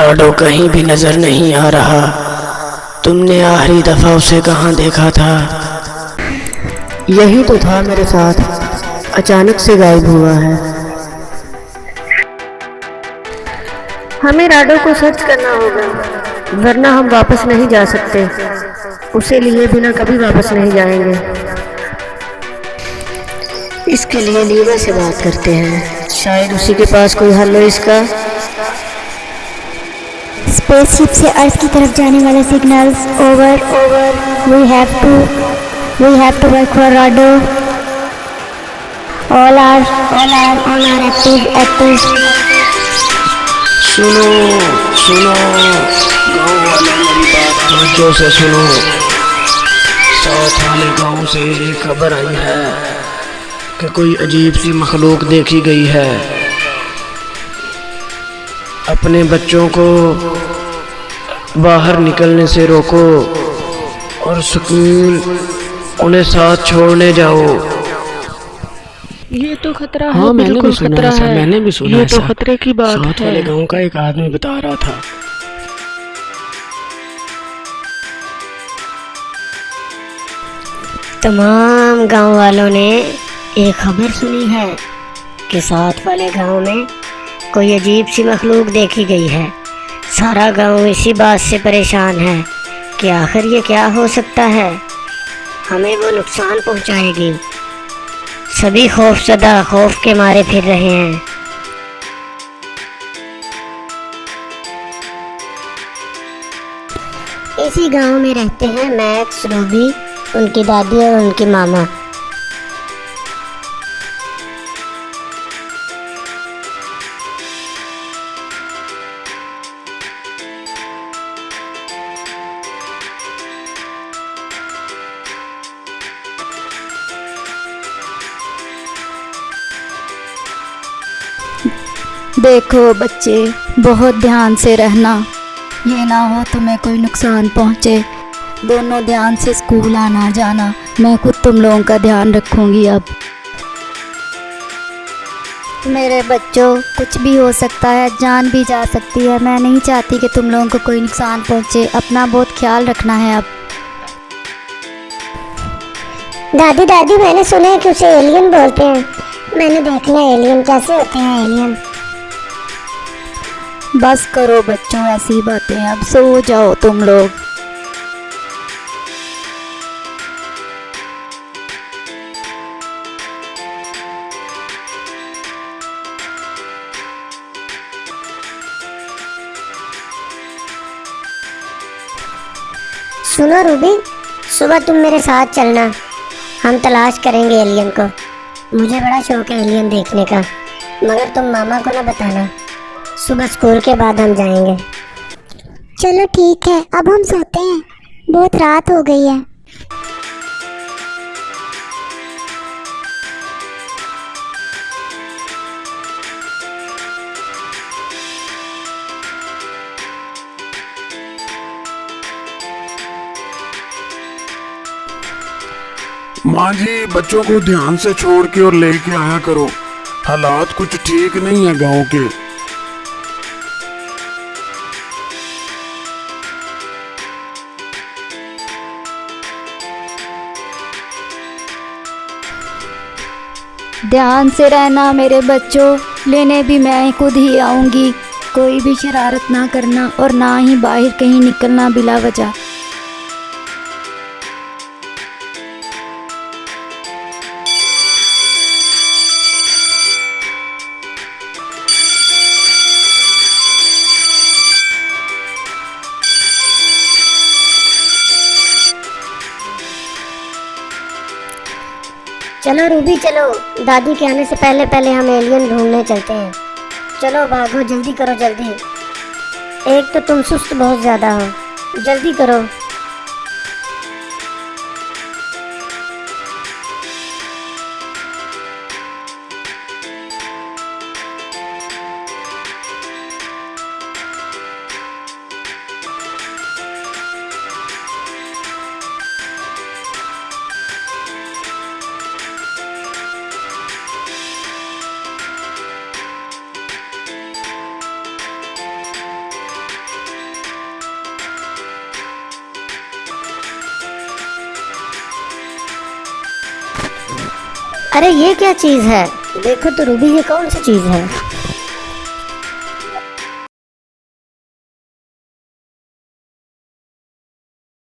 Rado कहीं भी नजर नहीं आ रहा। तुमने आखिरी दफा उसे कहाँ देखा था? यही तो था मेरे साथ, अचानक से गायब हुआ है। हमें राडो को सर्च करना होगा, वरना हम वापस नहीं जा सकते। उसे लिए बिना कभी वापस नहीं जाएंगे। इसके लिए लीवा से बात करते हैं, शायद उसी के पास कोई हल हो इसका। स्पेसशिप से अर्थ की तरफ जाने वाले signals over over. We have to work for राडो। All are active. सुनो सुनो गाँव वाले, मेरी बात तवज्जो से सुनो। साथ वाले गांव से एक खबर आई है कि कोई अजीब सी मखलूक देखी गई है। अपने बच्चों को बाहर निकलने से रोको और स्कूल उन्हें साथ छोड़ने जाओ। ये तो खतरा है। हाँ, मैंने भी सुना ऐसा, ये तो खतरे की बात है। साथ वाले गांव का एक आदमी बता रहा था। तमाम गांव वालों ने एक खबर सुनी है कि साथ वाले गांव में कोई अजीब सी मखलूक देखी गई है। सारा गांव इसी बात से परेशान है कि आखिर ये क्या हो सकता है, हमें वो नुकसान पहुंचाएगी। सभी खौफजदा, खौफ के मारे फिर रहे हैं। इसी गांव में रहते हैं मैक्स, रूबी, उनकी दादी और उनकी मामा। देखो बच्चे, बहुत ध्यान से रहना, ये ना हो तुम्हें कोई नुकसान पहुँचे। दोनों ध्यान से स्कूल आना जाना। मैं खुद तुम लोगों का ध्यान रखूँगी। अब मेरे बच्चों, कुछ भी हो सकता है, जान भी जा सकती है। मैं नहीं चाहती कि तुम लोगों को कोई नुकसान पहुँचे। अपना बहुत ख्याल रखना है। अब दादी, मैंने सुना है कि उसे एलियन बोलते हैं। मैंने देखना है एलियन कैसे होते हैं। एलियन बस करो बच्चों ऐसी बातें, अब सो जाओ तुम लोग। सुनो रूबी, सुबह तुम मेरे साथ चलना, हम तलाश करेंगे एलियन को। मुझे बड़ा शौक है एलियन देखने का, मगर तुम मामा को ना बताना। सुबह स्कूल के बाद हम जाएंगे। चलो ठीक है, अब हम सोते हैं, बहुत रात हो गई है। माँ जी, बच्चों को ध्यान से छोड़ के और लेके आया करो। हालात कुछ ठीक नहीं है गांव के। ध्यान से रहना मेरे बच्चों, लेने भी मैं खुद ही आऊँगी। कोई भी शरारत ना करना और ना ही बाहर कहीं निकलना बिला वजह। चलो रूबी, चलो, दादी के आने से पहले पहले हम एलियन ढूंढने चलते हैं। चलो भागो, जल्दी करो जल्दी। एक तो तुम सुस्त बहुत ज़्यादा हो, जल्दी करो। अरे ये क्या चीज़ है? देखो तो रूबी, ये कौन सी चीज़ है?